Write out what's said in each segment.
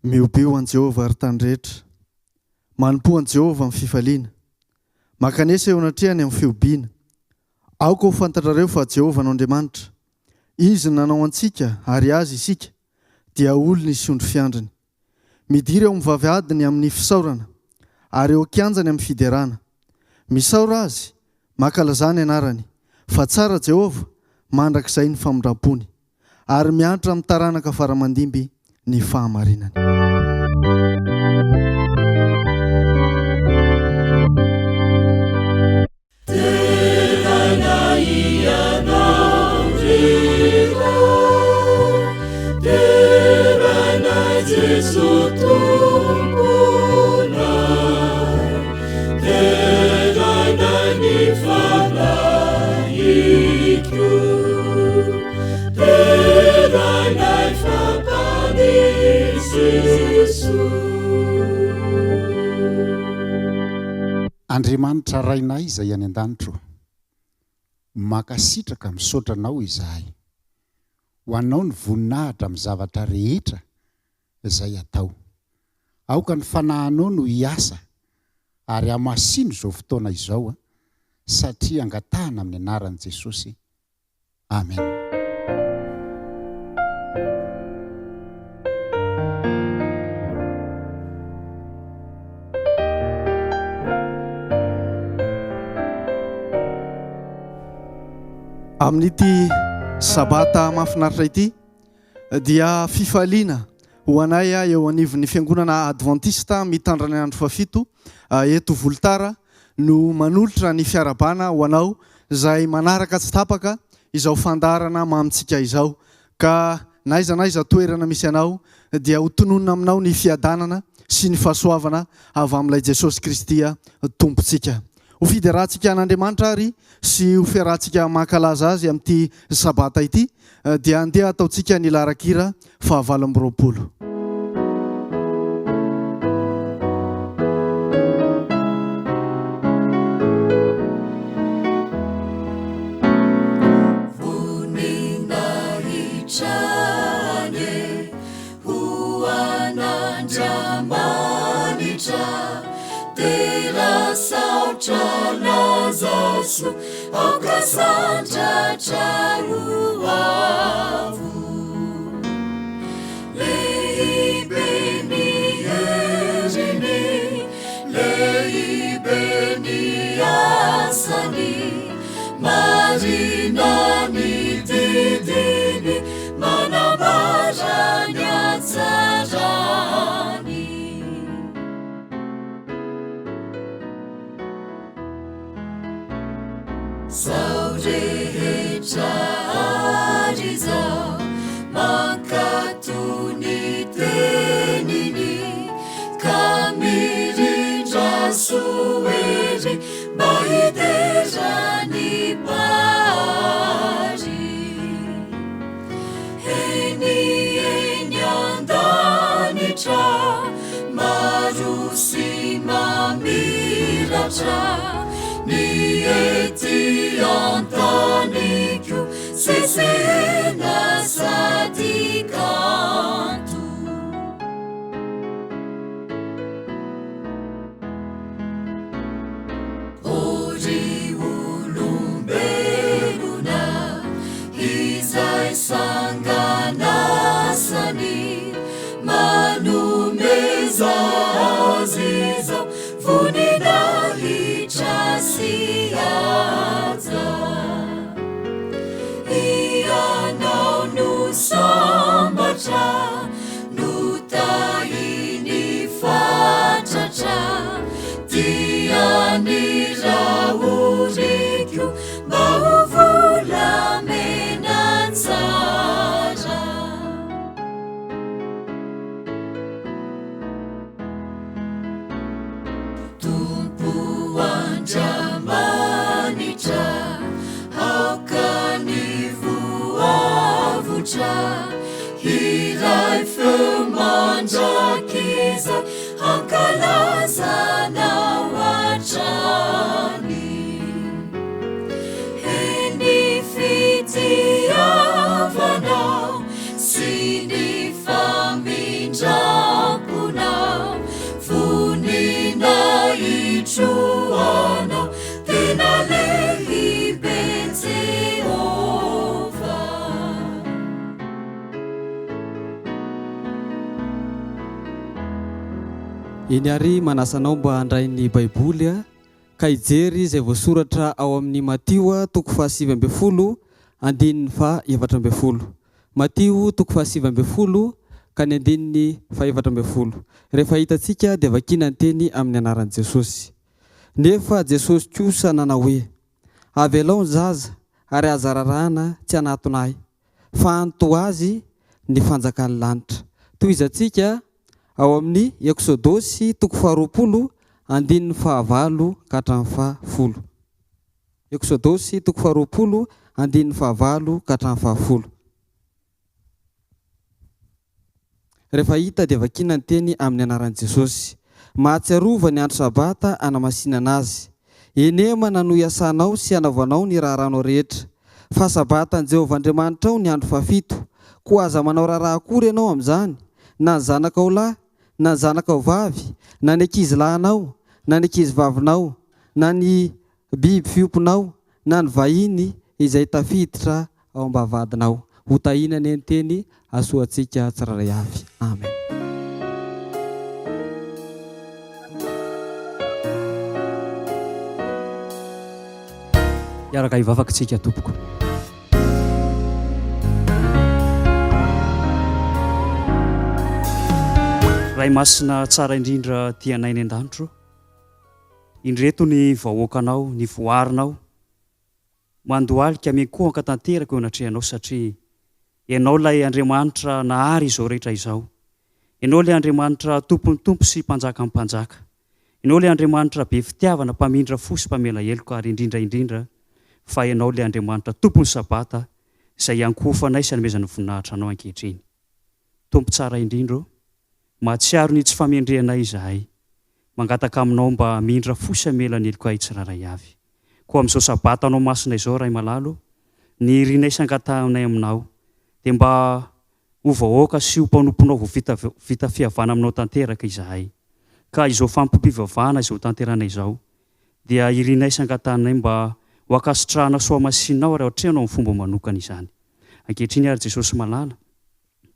miobio an Jehovah ary tany rehetra, manompo an Jehovah amin'ny fifaliana, makanesa eo anatrehany amin'ny fiobiana. Aoka ho fantatrareo fa Jehovah no Andriamanitra, izy nanao antsika ary azy isika dia olona isondro fiandrany. Midira eo amin'ny vavy adiny amin'ny fisaorana ary eo kianjany amin'ny fiderana. Misaora azy, makalazany anarany, fa tsara Jehovah mandrakizay ny famindrampony ary miantra amin'ny taranaka faramandimby ny fahamarinany. Andriamanitra rainay izay any an-danitro, makasitraka misaotranao izahay, ho anao ny voninahitra amin'ny zavatra rehetra izay atao. Aoka ny fanahinao no hiasa ary hamasino izao fotoana izao, satria angatahana amin'ny anaran'i Jesosy. Amen. Amin'ity sabata mahafinaritra ity dia fifaliana ho anay eo anivon'ny fiangonana Adventista mitandrana andro fafito eto Volotara no manolotra ny fiarabana ho anao izay manaraka tsy tapaka izao fandarana mamitsika izao. Ka naiza naiza toerana misy anao dia ho tononona aminao ny fiadanana sy ny fahasoavana avy amin'ilay Jesosy Kristy tompontsika. Ho fiderahantsika an'Andriamanitra ary sy ho fiarahantsika mankalaza azy amin'ity sabata ity dia andeha ataontsika ny larakira 820. Lazasu okasanta charuavu leibeni erini leibeni asani marinani didini manabaranya tsarani Saurehecha ariza makatuni tenini kamirinja sueri baiderani pari heni enyandani cha marusi mami mahafinatra ny ety an-taniko sesena sady kanto ory olombelona izay sanganasany manomeza azy zao vonina hitrasy aja ianao no sambatra no tahiny fatratra tiany raoriko mba ho volamena tsara Tompo Andriamanitra aoka ny voavotra iray feo mandrakiza hankalazanao hatrany eny fitiavanao sy ny famindramponao vonina itroanao tena lehibe Jehova iny ary manasanao mba handray ny baiboly ka ijery izay voasoratra ao amin'ny Matio toko 7:10 andininy 7:11 Matio toko 7:10 ka ny andininy 7:11 rehefa hitantsika dia vakina ny teny amin'ny anaran'i Jesosy nefa Jesosy kosa nanao hoe avelao ny zaza ary aza rarahana tsy anatonay fa anto azy ny fanjakan'ny lanitra toy izantsika ao amin'ny Eksodosy toko 20 andininy 9 ka hatramin'ny 10 Eksodosy toko 20 andininy 9 ka hatramin'ny 10 rehefa hita dia vakina ny teny amin'ny anaran'i Jesosy mahatsiarova ny andro sabata anamasinana azy enema nanohy asanao sy anaovanao ny raharanao rehetra fa sabatan'i Jehovah Andriamanitrao ny andro 7 koa aza manao raharaha akory ianao amin'izany na ny zanakao lahy na ny zanakao vavy na ny ankizy lahinao na ny ankizy vavinao na ny biby fiomponao na ny vahiny izay tafiditra ao am-bavadinao ho tahinany ny teny asoantsika tsiraray avy amen iaraka hivavakantsika tompoko ray masina tsara indrindra tianay ny an-danitro indreto ny vahoakanao ny voarinao mandoalika mekohaka tanteraka eo anatrehanao satria ianao lay Andriamanitra nahary izao rehetra izao ianao lay Andriamanitra tompony tompo sy mpanjaka amin'ny mpanjaka ianao lay Andriamanitra be fitiavana mpamindra fo sy mpamela heloka ary indrindra fa ianao lay Andriamanitra tompony sabata izay ankofanay sy anomezana voninahitra anao ankehitriny tompo tsara indrindro mahatsiaro ny tsy famendrehanay izahay mangataka aminao mba mindra fosy amela ny heloka tsiraray avy koa amin'izao sabata anao masina izao ray malalo ny rinay sangatanay aminao dia mba ho vahoaka sy ho mpanomponao vita fihavana aminao tanteraka izahay ka izao fampompivavahana izao tanteranay izao dia irinay sangatanay mba ho akasitrahana soamasinao raha ohatranao amin'ny fomba manokana izany ankehitriny ary Jesosy malala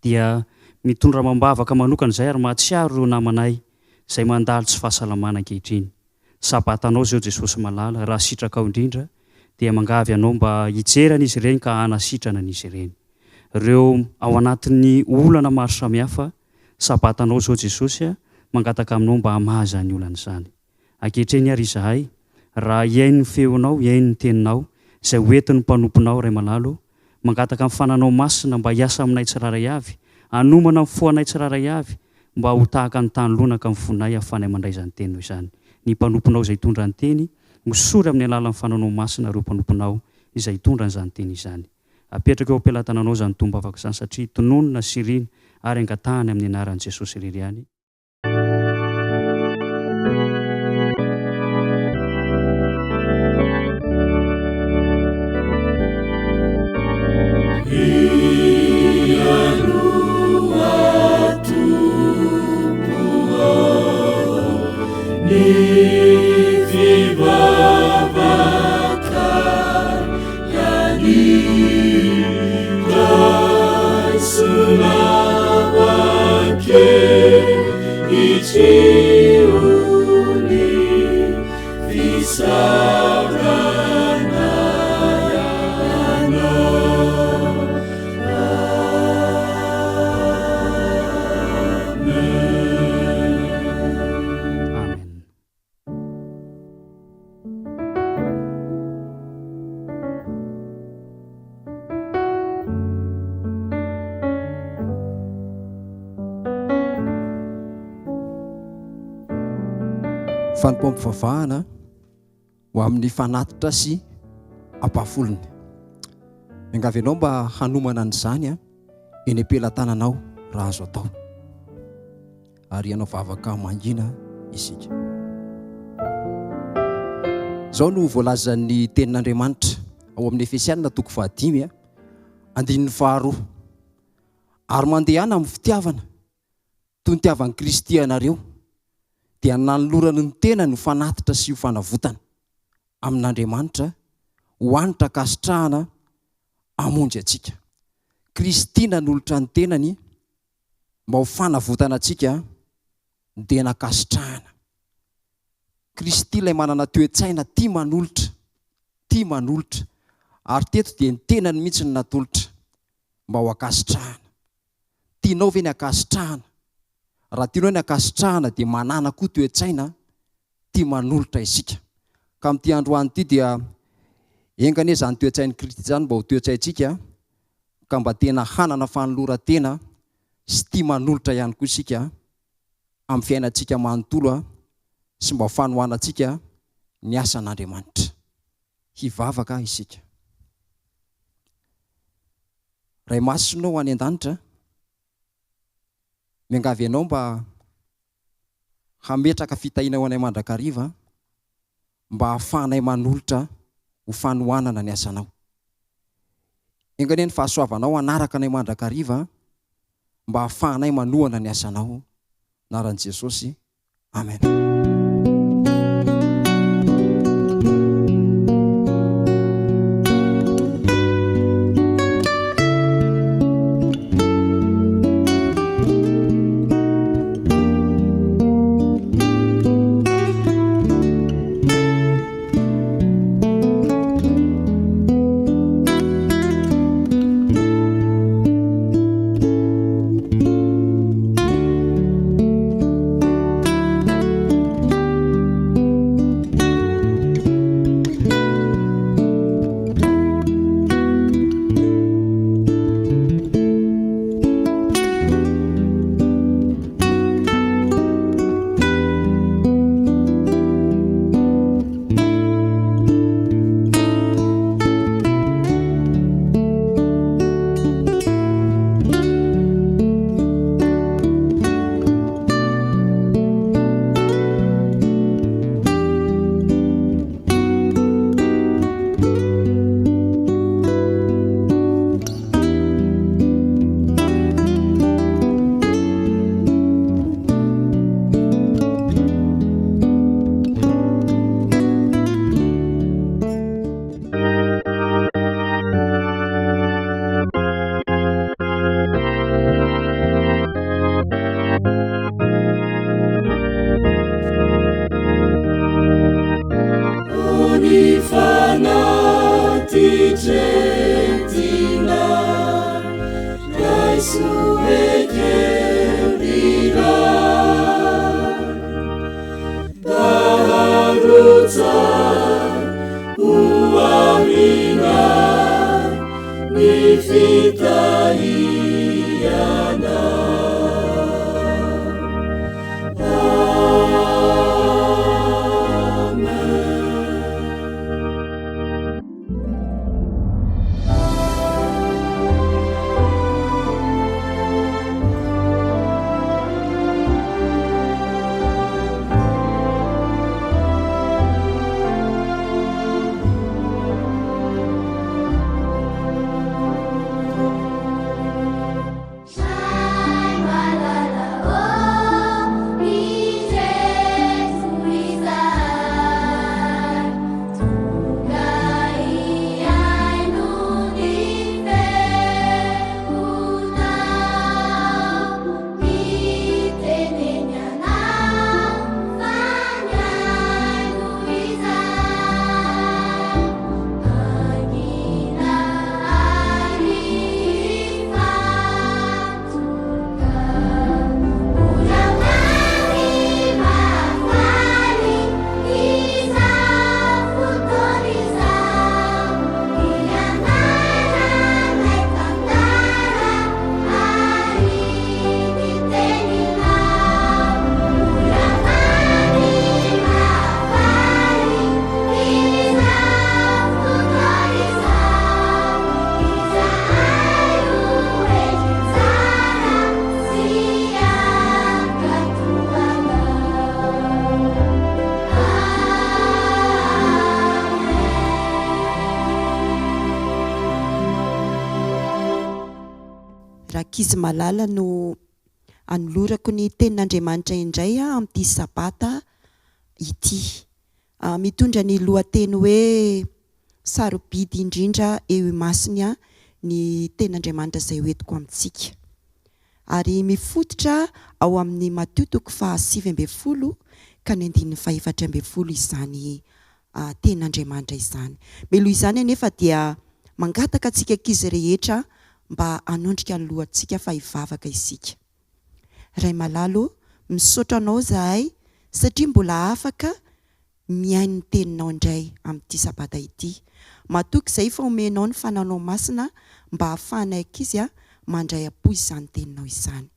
dia mitondra mambavaka manokana izay ary mahatsiaro ireo namanay izay mandalo tsy fahasalamana ankehitriny sabatanao zao Jesosy malala raha sitraka ao indrindra dia mangavy anao mba hijerana izy ireny ka hanasitrana an'izy ireny ireo ao anatin'ny olana maro samihafa sabatanao zao Jesosy mangataka aminao mba hamaza ny olana izany ankehitriny ary izahay raha iainy ny feonao iainy ny teninao izay hoentin'ny mpanomponao ray malalo mangataka amin'ny fananao masina mba hiasa aminay tsiraray avy anomana amin'ny foanay tsiraray avy mba ho tahaka ny tany lonaka amin'ny fonay ahafanay mandray izany tenino izany ny mpanomponao izay hitondra ny teny misory amin'ny alalan'ny fananao masina ireo mpanomponao izay hitondra n'izany teny izany apetraka eo am-pelatananao izany tomba afaka izany satria tononona sirina ary angatahany amin'ny anaran'i Jesosy irery ihany Fanompoampivavahana ho amin'ny fanatitra sy ampahafolony. Miangavy ianao mba hanomana an'izany eny am-pelantananao raha azo atao. Ary ianao vavaka mangina isika. Izao no voalazan'ny tenin'Andriamanitra ao amin'ny Efesianina 5:2. Ary mandehana amin'ny fitiavana toy ny tiavan'i Kristy ianareo, dia nanolorany ny tena ny fanatitra sy ho fanavotana amin'Andriamanitra ho anitra kasitrahana amonjy atsika. Kristy nanolotra ny tenany mba ho fanavotana atsika dia nakasitrahana. Kristy ilay manana toe-tsaina tia manolotra, ary teto dia ny tenany mihitsy ny natolotra mba ho akasitrahana. Tianao ve ny akasitrahana? Raha tianao ny akasitrahana dia manana koa toe-tsaina tia manolotra isika. Ka amin'ity androany ity dia engane izany toe-tsain'i Kristy izany mba ho toe-tsaintsika, ka mba tena hanana fanoloran-tena sy tia manolotra ihany koa isika amin'ny fiainantsika manontolo sy mba fanohanantsika ny asan'Andriamanitra. Hivavaka isika. Ray masonao ho any an-danitra, miangavy ianao mba hametraka fitahiana ho anay mandrakariva, mba hahafahanay manolotra ho fanohanana ny asanao. Engane ny fahasoavanao anaraka anay mandrakariva, mba hahafahanay manohana ny asanao. Anaran'i Jesosy. Amen. ankizy malala no anolorako ny tenin'Andriamanitra indray amin'ity sabata ity. Mitondra ny lohateny hoe sarobidy indrindra eo imasiny ny tenin'Andriamanitra izay hoentiko amintsika. Ary mifototra ao amin'ny Mateo 7:20 ka ny 4:40 izany tenin'Andriamanitra izany. Meloha izany anefa dia mangataka antsika ankizy rehetra mba hanondrika ny lohantsika fa hivavaka isika. Ray malalo, misaotra anao zahay satria mbola afaka miaino ny teninao indray amin'ity sabata ity. Matoky izay fa omenao ny fananao masina mba hahafahanay ankizy mandray apo izany teninao izany.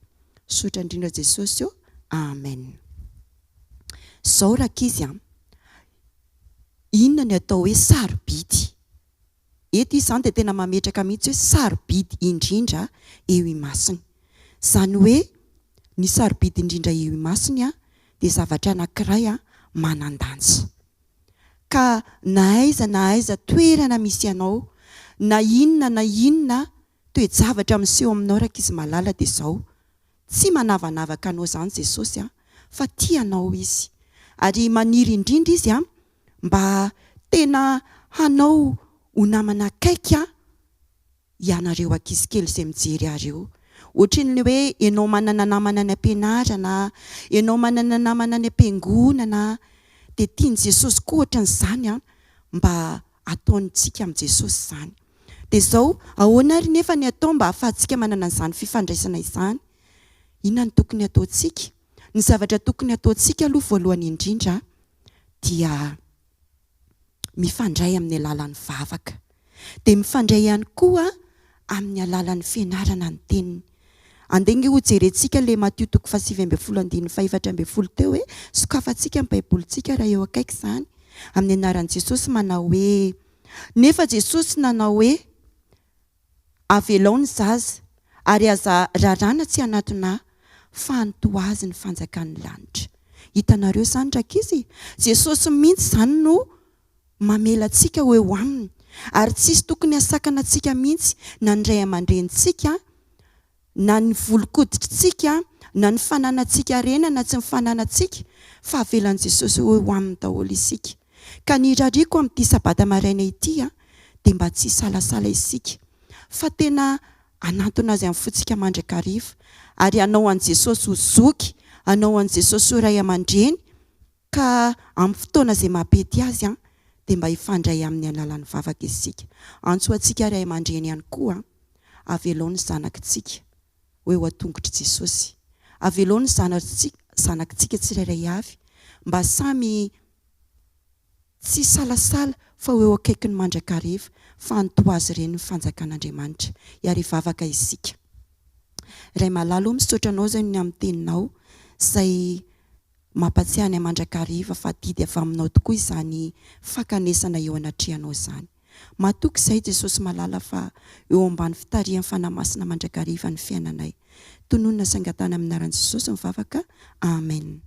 Sotra indrindra Jesosy. Amen. Zao rakizy, inona ny atao hoe sarobidy? Eto izany dia tena mametraka mihitsy hoe sarobidy indrindra eo imasiny. Izany hoe ny sarobidy indrindra eo imasiny dia zavatra anankiray manan-danja. Ka na aiza toerana misy ianao, na inona toe-javatra miseho aminao rakizy malala dia izao. Tsy manavanavaka anao izany Jesosy fa tianao izy. Ary maniry indrindra izy mba tena hanao ho namana akaiky ianareo ankizy kely izay mijery areo. Ohatrin'ny hoe ianao manana namana any am-pianarana, ianao manana namana any am-piangonana, dia tiany Jesosy koa ohatran'izany mba ataontsika amin'ny Jesosy izany. Dia izao ahoana ary nefa ny atao mba ahafahantsika manana izany fifandraisana izany? Inona ny tokony ataontsika? Ny zavatra tokony ataontsika aloha voalohany indrindra dia mifandray amin'ny alalan'ny vavaka. Dia mifandray ihany koa amin'ny alalan'ny fianarana ny teniny. Andenga ho jerentsika ilay Mateo 7:4-4 teo hoe sokafantsika ny baibolintsika raha eo akaiky izany. Amin'ny anaran'i Jesosy manao hoe, nefa Jesosy nanao hoe avelao ny zaza ary aza rarana tsy anatina fa antoazy ny fanjakan'ny lanitra. Hitanareo izany rakizy, Jesosy mihitsy izany no mamela antsika hoe aminy, ary tsisy tokony hasakana antsika mihitsy na ny ray aman-drenitsika, na ny volon-koditrintsika, na ny fananantsika rena na tsy ny fananantsika, fa avelan'i Jesosy hoe aminy daholo isika. Ka ny rariko amin'ity sabata maraina ity dia mba tsy salasala isika, fa tena anatona azy amin'ny fotsika mandrakariva, ary anao an'i Jesosy ho zoky, anao an'i Jesosy ho ray aman-dreny, ka amin'ny fotoana izay mampety azy dia mba hifandray amin'ny alalan'ny vavaka isika. Antsoantsika ray aman-dreny ihany koa, avelao ny zanakitsika hoe ho atongotry Jesosy. Avelao ny zanakitsika tsirairay avy mba samy tsy salasala fa eo akaiky ny mandrakariva, fa antoazy ireny ny fanjakan'Andriamanitra. Iary vavaka isika. Ray malalo, misaotra anao izay ny amin'ny teninao izay mampatsiahy ny mandrakariva, fa didy avy aminao tokoa izany fakanesana eo anatrehanao izany. Matoky izay Jesosy malala fa eo ambany fitarihan'ny fanamasina mandrakariva ny fiainanay. Tononona sangatana amin'ny anaran'i Jesosy mivavaka. Amen.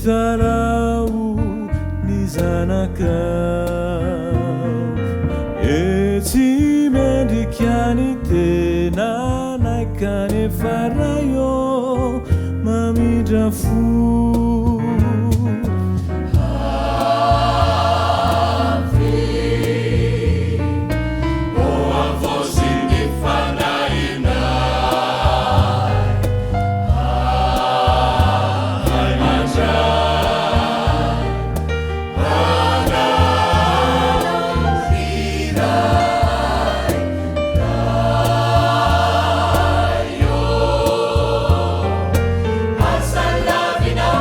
Tarau ni zanakau eti medikiani tena naikane farayo mamidrafu Love, you know.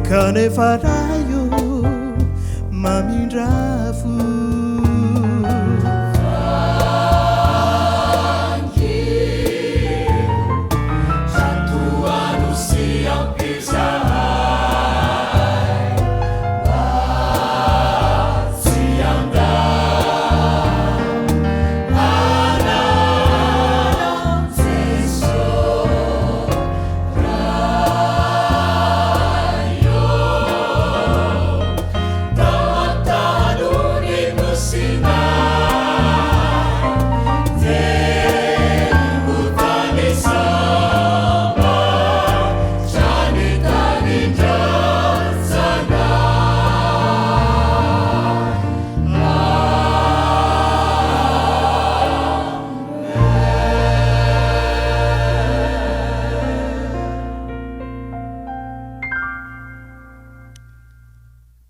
Kanefarayo mamindrafu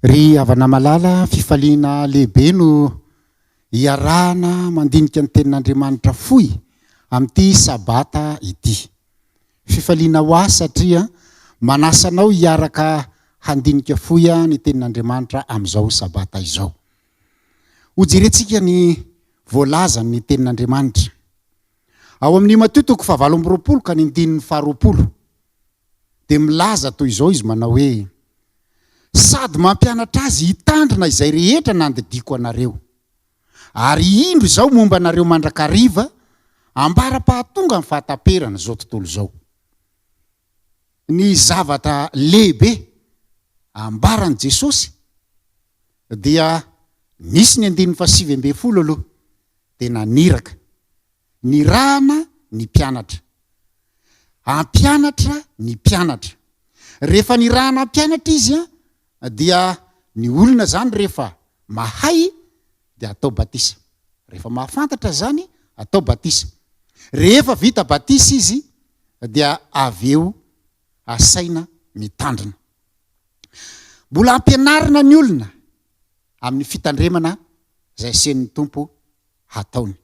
ry avana malala fifaliana lehibe no iarahana mandinika ny tenin'Andriamanitra foy amin'ity sabata ity. Fifaliana ho azy satria manasanao hiaraka handinika foy ny tenin'Andriamanitra amin'izao sabata izao. Hojerentsika ny voalazany ny tenin'Andriamanitra. Ao amin'ny Mateo 7:20 ka 9:20 dia milaza toy izao izy manao hoe sady mampianatra azy hitandrina izay rehetra nandidiko anareo. Ary indro izao momba anareo mandrakariva ambara-pahatonga amin'ny fahataperana zao tontolo zao. Ny zavatra lehibe ambaran Jesosy dia nisy ny 9:20 aloha dia naniraka ny rahana ny mpianatra. Ampianatra ny mpianatra. Rehefa ny rahana mpianatra izy dia ny olona zany rehefa mahay dia atao batisa. Rehefa mahafantatra zany atao batisa. Rehefa vita batisa izy dia aveo asaina mitandrina. Mbola ampianarina ny olona amin'ny fitandremana izay asian'ny Tompo hataony.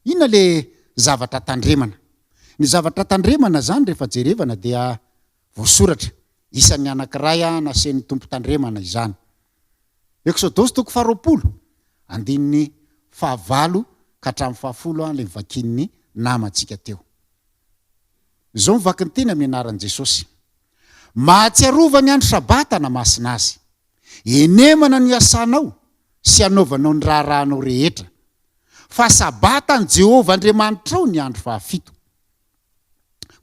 Inona le zavatra tandremana? Ny zavatra tandremana zany rehefa jerevana dia voasoratra. Isan'ny anankiray nasian'ny Tompo tandremana izany. Exodosy 20:20 andininy 9 ka hatramin'ny 10 le vakin'ny namantsika teo. Izao mivaky ny teny amin'ny anaran'i Jesosy. Mahatsiarova ny andro sabata na masina azy. Enemana ny asanao sy anaovanao ny raharahanao rehetra. Fa sabata ny Jehovah Andriamanitrao ny andro 7.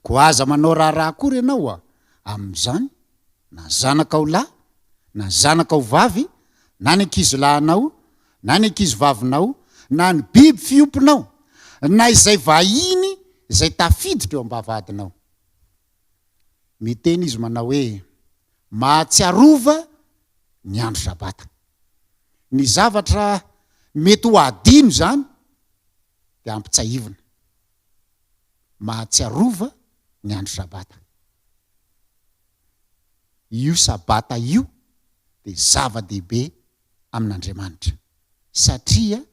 ko aza manao raharaha kory ianao amin'izany na zanaka ao lahy na zanaka ao vavy na ny ankizy lahinao na ny ankizy vavinao na ny biby fiompinao na izay vahiny izay tafiditra eo ambavadinao. Miteny izy manao hoe mahatsiarova ny andro sabata. Ny zavatra mety ho adino zany dia ampitsahivina. Mahatsiarova ny andro sabata. Io sabata io dia zava-dehibe amin'Andriamanitra satria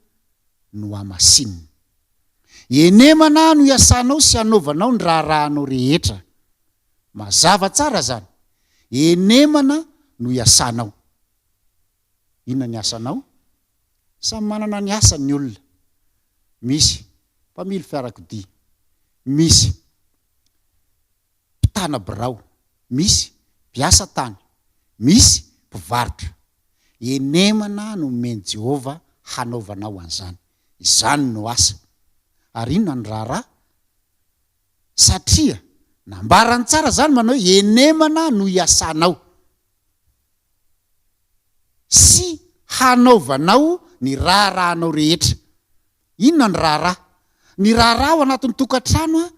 no amasinina. Enemana no iasanao sy anaovanao ny raharahanao rehetra. Mazava tsara zany. Enemana no iasanao. Inona ny asanao? Samy manana ny asany ny olona. Misy mpamily fiarakodia, misy mpitana birao, misy mpiasa tany, misy mpivarotra. Enemana no omeny Jehova hanaovanao an'izany. Izany no asa. Ary inona ny raharaha? Satria nambarany tsara zany manao enemana no iasanao sy hanaovanao ny raharahanao rehetra. Inona ny raharaha? Ny raharaha ao anatin'ny tokantrano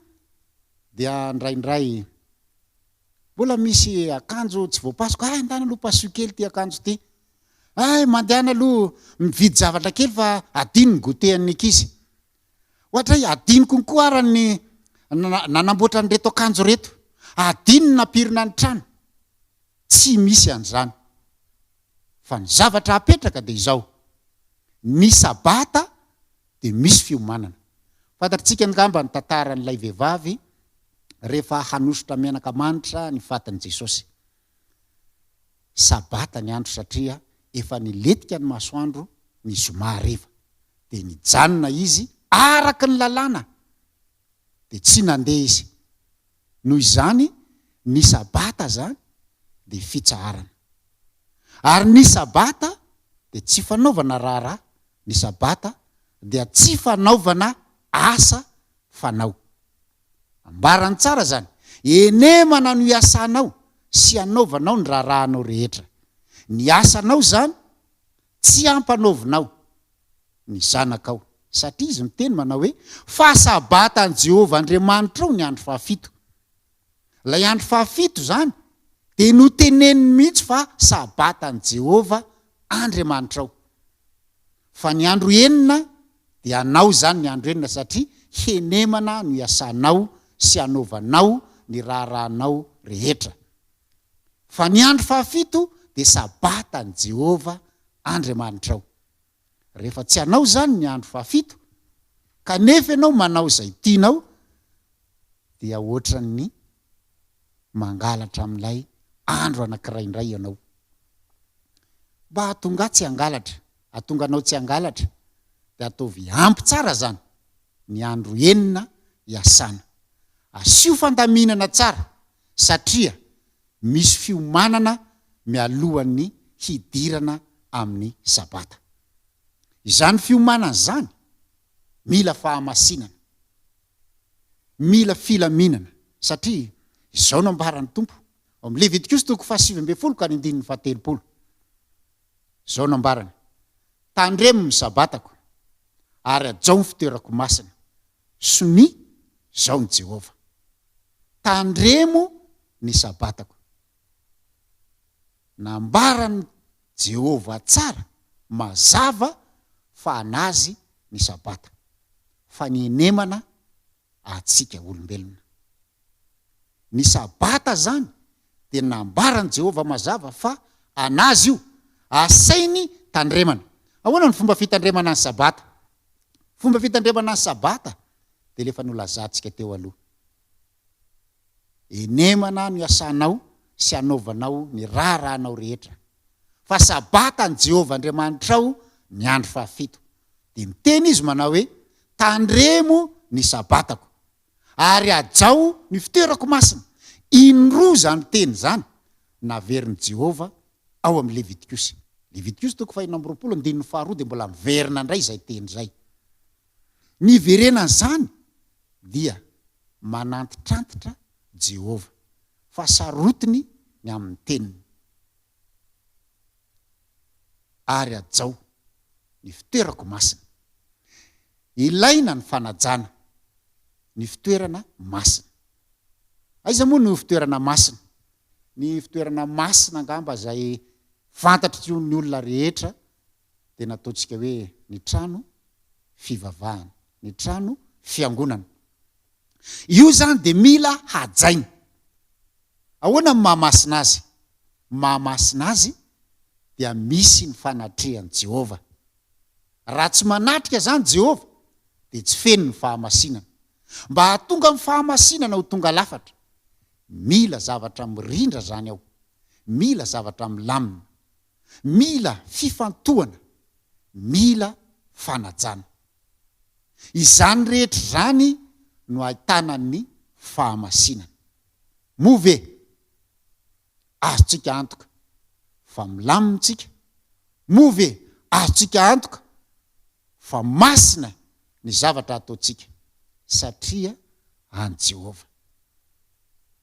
dia ndraindray mbola misy akanjo tsy voapasoko. Andana aloha pasoka kely ty akanjo ty. Mandehana aloha mividy zavatra kely fa adino ny gotehan'ny ankizy. Ohatra adino konkoa arany nanamboatra ny reto akanjo reto. Adino napirina ny trano. Tsy misy an'izany. Fa ny zavatra apetraka dia izao. Ny sabata dia misy fiomanana. Fantatritsika ngamba ny tantaran'ilay vehivavy rehefa hanositra menaka manitra ny fatin'i Jesosy. Sabata ny andro satria efa niletika ny masoandro ny zoma hariva. Dia nijanona izy araka ny lalàna. Dia tsy nandeha izy. Noho izany ny sabata zany dia fitsaharana. Ary ny sabata dia tsy fanaovana raharaha. Ny sabata dia tsy fanaovana asa fanao. Ambarany tsara zany. Enemana no iasanao sy anaovanao ny raharahanao rehetra. Ny asanao zany tsy ampanaovinao ny zanakao. Satria izy miteny manao hoe fa sabatan Jehova Andriamanitra ao ny andro fahafito. Ilay andro fahafito zany dia noteneniny mihitsy fa sabatan Jehova Andriamanitra ao. Fa ny andro enina dia anao zany ny andro enina satria henemana no iasanao sy anaovanao ny raharahanao rehetra. Fa ny andro fahafito dia sabatan Jehova Andriamanitra ao. Rehefa tsy anao zany ny andro fahafito kanefa ianao manao izay tianao dia ohatran'ny mangalatra amin'ilay andro anankiray indray ianao. Mba hatonga tsy hangalatra, hatonga anao tsy hangalatra dia ataovy ampy tsara zany ny andro enina iasana. Asio fandaminana tsara satria misy fiomanana mialohan'ny hidirana amin'ny sabata. Izany fiomanana zany mila fahamasinana, mila filaminana satria izao no ambaran'ny Tompo ao amin'ny Levitikos 7:7-7. Izao no ambarany: tandremo ny sabatako ary ajao ny fitoerako masina. Soni zao ny Jehova. Tandremo ny sabatako. Nambarany Jehova tsara mazava fa anazy ny sabata. Fa ny enemana atsika olombelona. Ny sabata zany dia nambarany Jehova mazava fa anazy io asainy tandremana. Ahoana ny fomba fitandremana ny sabata? Fomba fitandremana ny sabata dia lefa nolazantsika teo aloha. Enemana no iasanao sy anaovanao ny raharahanao rehetra. Fa sabata ny Jehova Andriamanitra ao ny andro fahafito. Dia miteny izy manao hoe tandremo ny sabatako ary ajao ny fitoerako masina. Indroa zany teny zany naverin'i Jehova ao amin'ny Levitikos. Levitikos 5:2 dia mbola miverina indray izay teny izay. Niverenana zany dia manantitrantitra Jehova fa sarotiny ny amin'ny teniny ary ajao ny fitoerako masina. Ilaina ny fanajana ny fitoerana masina. Aiza moa ny fitoerana masina? Ny fitoerana masina angamba zay fantatry ny olona rehetra dia nataontsika hoe ny trano fivavahana, ny trano fiangonana. Io zany dia mila hajaina. Ahoana ny mahamasina azy? Mahamasina azy dia misy ny fanatrehan'i Jehova. Raha tsy manatrika zany Jehova dia tsy feno ny fahamasinana. Mba hahatonga amin'ny fahamasinana ho tonga lafatra, mila zavatra mirindra zany ao, mila zavatra milamina, mila fifantohana, mila fanajana. Izany rehetra zany no ahitana ny fahamasinana. Move azontsika antoka fa milamintsika, move azontsika antoka fa masina ny zavatra ataontsika satria any Jehova.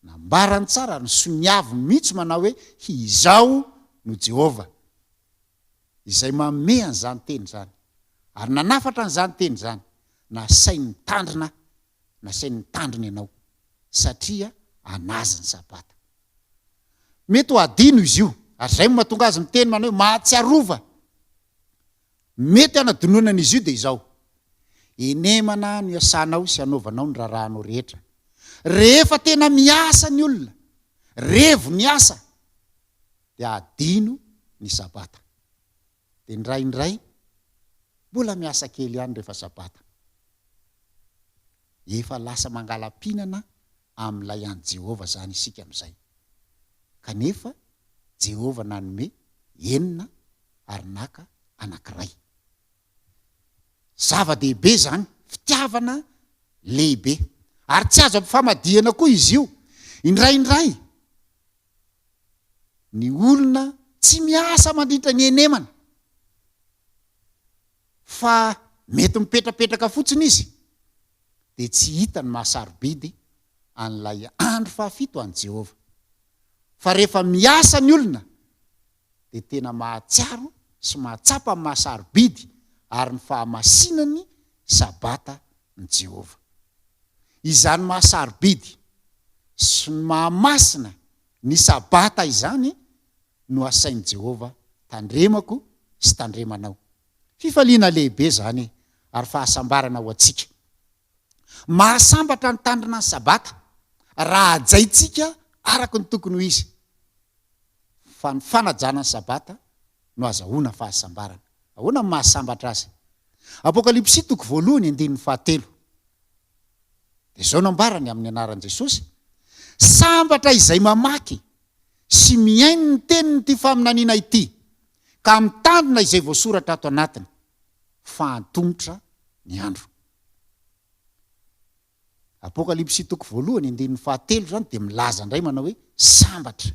Nambarany tsara ny soniavy mihitsy manao hoe izao no Jehova izay manome an'izany teny zany, ary nanafatra an'izany teny zany, nasainy mitandrina, nasainy mitandrina ianao satria anazy ny sabata. Mety ho adino izy io, ary zay mahatonga azy miteny manao hoe mahatsiarova. Mety anadinonana izy io dia izao: enemana no iasanao sy anaovanao ny rarahanao rehetra. Rehefa tena miasa ny olona, revo ny asa, dia adino ny sabata. Dia indraindray mbola miasa kely ihany rehefa sabata. Efa lasa mangala-pinana amin'ilay any Jehova zany isika amin'izay. Kanefa Jehova nanome enina ary naka anankiray. Zava-dehibe zany, fitiavana lehibe. Ary tsy azo ampifamadihana koa izy io. Indraindray ny olona tsy miasa mandritra ny enemana, fa mety mipetrapetraka fotsiny izy, dia tsy hita ny mahasarobidy an'ilay andro fahafito any Jehova. Fa rehefa miasa ny olona dia tena mahatsiaro sy mahatsapa amin'ny mahasarobidy ary ny fahamasinany sabata ny Jehova. Izany mahasarobidy sy mahamasina ny sabata izany no asain'i Jehova tandremako sy tandremanao. Fifaliana lehibe zany ary fahasambarana ho antsika. Mahasambatra ny tandrina ny sabata raha ajaintsika araka ny tokony ho izy. Fa ny fanajana ny sabata no azahoana fahasambarana. Ahoana ny mahasambatra azy? Apokalipsy 1:7. Dia izao nambarany amin'ny anaran'i Jesosy: sambatra izay mamaky sy miaino ny tenin'ity faminaniana ity, ka mitandrina izay voasoratra ato anatiny, fa antomotra ny andro. Apokalipsy 1:7 zany dia milaza indray manao hoe sambatra.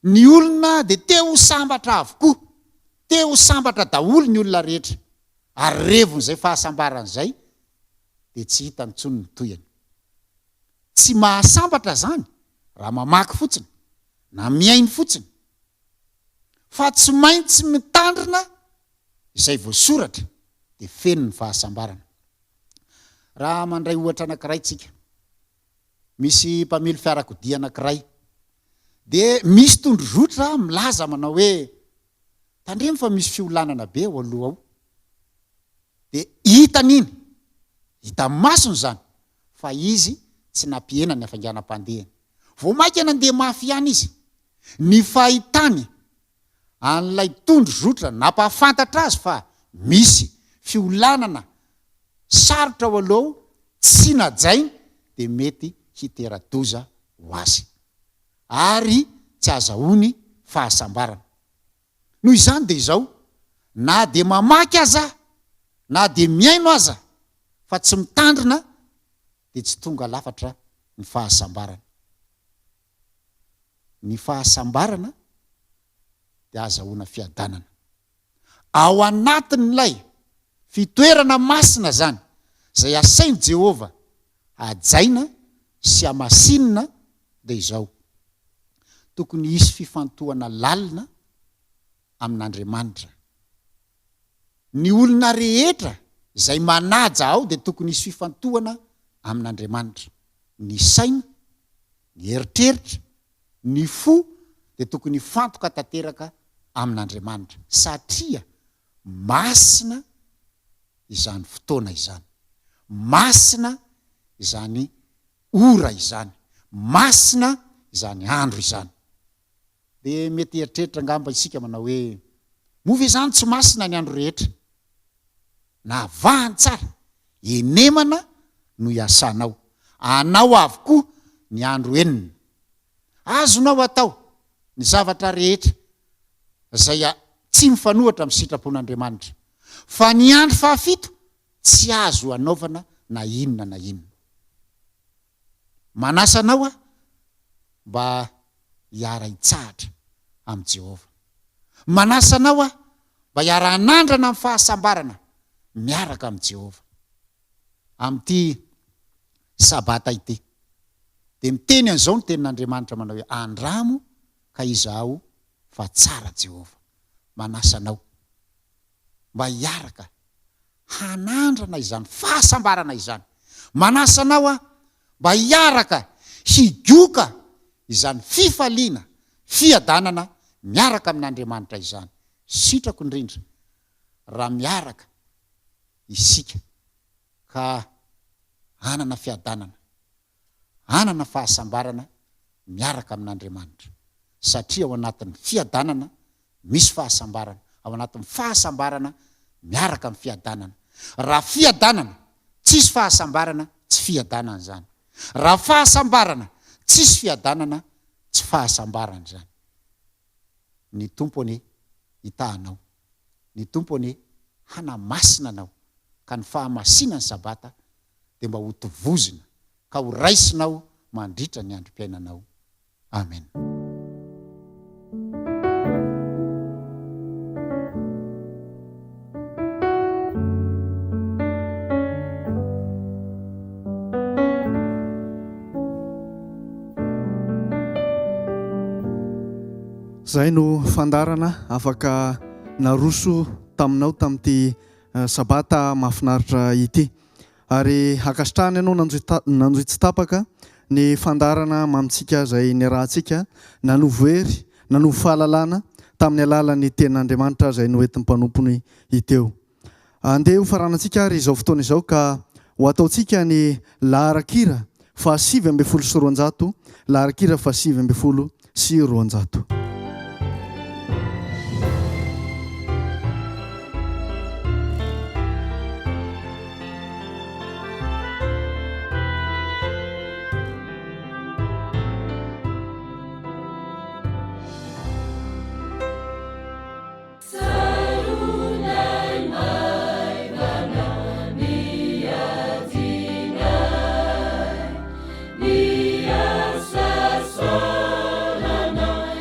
Ny olona dia te ho sambatra avokoa, te ho sambatra daholo ny olona rehetra, ary revon'izay fahasambaran'izay dia tsy hita nitsony ny toyany. Tsy mahasambatra zany raha mamaky fotsiny na miainy fotsiny, fa tsy maintsy mitandrina izay voasoratra dia feno ny fahasambarana. Raha mandray ohatra anankiray tsika, misy mpamily fiarakodia anankiray, dia misy tondro-drotra milaza manao hoe tandremo fa misy fiolanana be ao aloha ao. Dia hitan'iny, hita masony zany, fa izy tsy nampiena ny hafainganam-pandehany. Vao maika nandeha mafy ihany izy, ny fahitany an'ilay tondro-drotra nampahafantatra azy fa misy fiolanana sarotra ao aloha, tsy najainy, dia mety hitera-doza ho azy ary tsy azahoany fahasambarana. Noho izany dia izao, na dia mamaky aza na dia miaino aza, fa tsy mitandrina dia tsy tonga lafatra ny fahasambarana. Ny fahasambarana dia azahoana fiadanana. Ao anatin'ilay fitoerana masina zany, izay asain'i Jehova ajaina sy amasinina dia izao tokony hisy fifantohana lalina amin'Andriamanitra. Ny olona rehetra izay manaja ao dia tokony hisy fifantohana amin'Andriamanitra. Ny saina, ny eritreritra, ny fo dia tokony fantoka tanteraka amin'Andriamanitra satria masina izany fotoana izany, masina izany ora izany, masina izany andro izany. Dia mety eritreritra ngamba isika manao hoe mova izany tsy masina ny andro rehetra, na vahany tsara enemana no iasanao, anao avokoa ny andro enina, azonao atao ny zavatra rehetra izay tsy mifanohitra amin'ny sitrapon'Andriamanitra, fa ny andro fahafito tsy azo anaovana na inona na inona. Manasanao mba hiara hitsahatra amin'i Jehova, manasanao mba hiara hanandrana amin'ny fahasambarana miaraka amin'i Jehova. Amin'ity sabata ity dia miteny an'izao ny tenin'Andriamanitra manao hoe andramo ka izaho fa tsara Jehova. Manasanao mba hiaraka hanandrana izany fahasambarana izany, manasanao mba hiaraka higioka izany fifaliana fiadanana miaraka amin'Andriamanitra izany. Sitrako indrindra raha miaraka isika ka hanana fiadanana, hanana fahasambarana miaraka amin'Andriamanitra, satria ao anatin'ny fiadanana misy fahasambarana, ao anatin'ny fahasambarana miaraka amin'ny fiadanana. Raha fiadanana tsisy fahasambarana tsy fiadanana zany, raha fahasambarana tsisy fiadanana tsy fahasambarana zany. Ny tompony hitahanao, ny tompony hanamasina anao ka ny fahamasinany sabata dia mba ho tovozina ka ho raisinao mandritra ny androm-piainanao. Amen. Zay no fandarana afaka naroso taminao tamin'ity sabata mahafinaritra ity, ary hakasitrahany ianao nanjoitsy tapaka ny fandarana mamitsika zay niarahantsika nanovoery nanovo fahalalana tamin'ny alalan'ny tenin'Andriamanitra zay noentin'ny mpanompony hiteo. Andeha ho faranantsika ary izao fotoana izao ka ho ataontsika ny laharakira fa 720 laharakira fa 720. Ni asa solana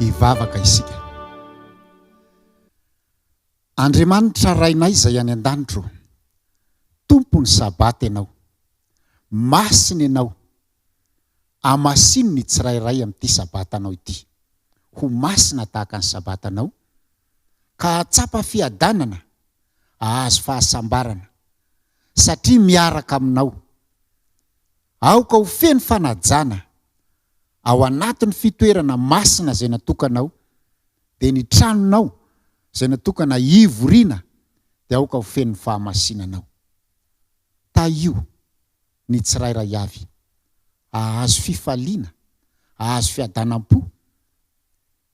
ivavaka isika. Andriamanitra rainay izay any an-danitro, tompony sabata ianao, masina ianao, amasino ny tsirairay amin'ity sabatanao ity. Ho masina tahaka ny sabatanao, ka atsapa fiadanana, ahazo fahasambarana, satria miaraka aminao. Aoka ho feno fanajana ao anatin'ny fitoerana masina izay natokanao, dia ny tranonao izay natokana hivoriana dia aoka ho feno fahamasinanao. Io ny tsirairay avy, ahazo fifaliana, ahazo fiadanam-po,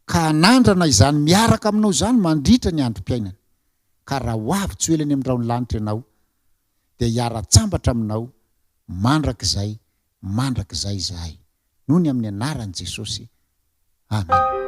ka anandrana izany miaraka aminao izany mandritra ny androm-piainana. Ka raha ho avy tsy hoelany amin'ny raon'ny lanitra ianao, dia hiara-tsambatra aminao mandrakizay izahay. Noho ny amin'ny anaran'i Jesosy. Amen.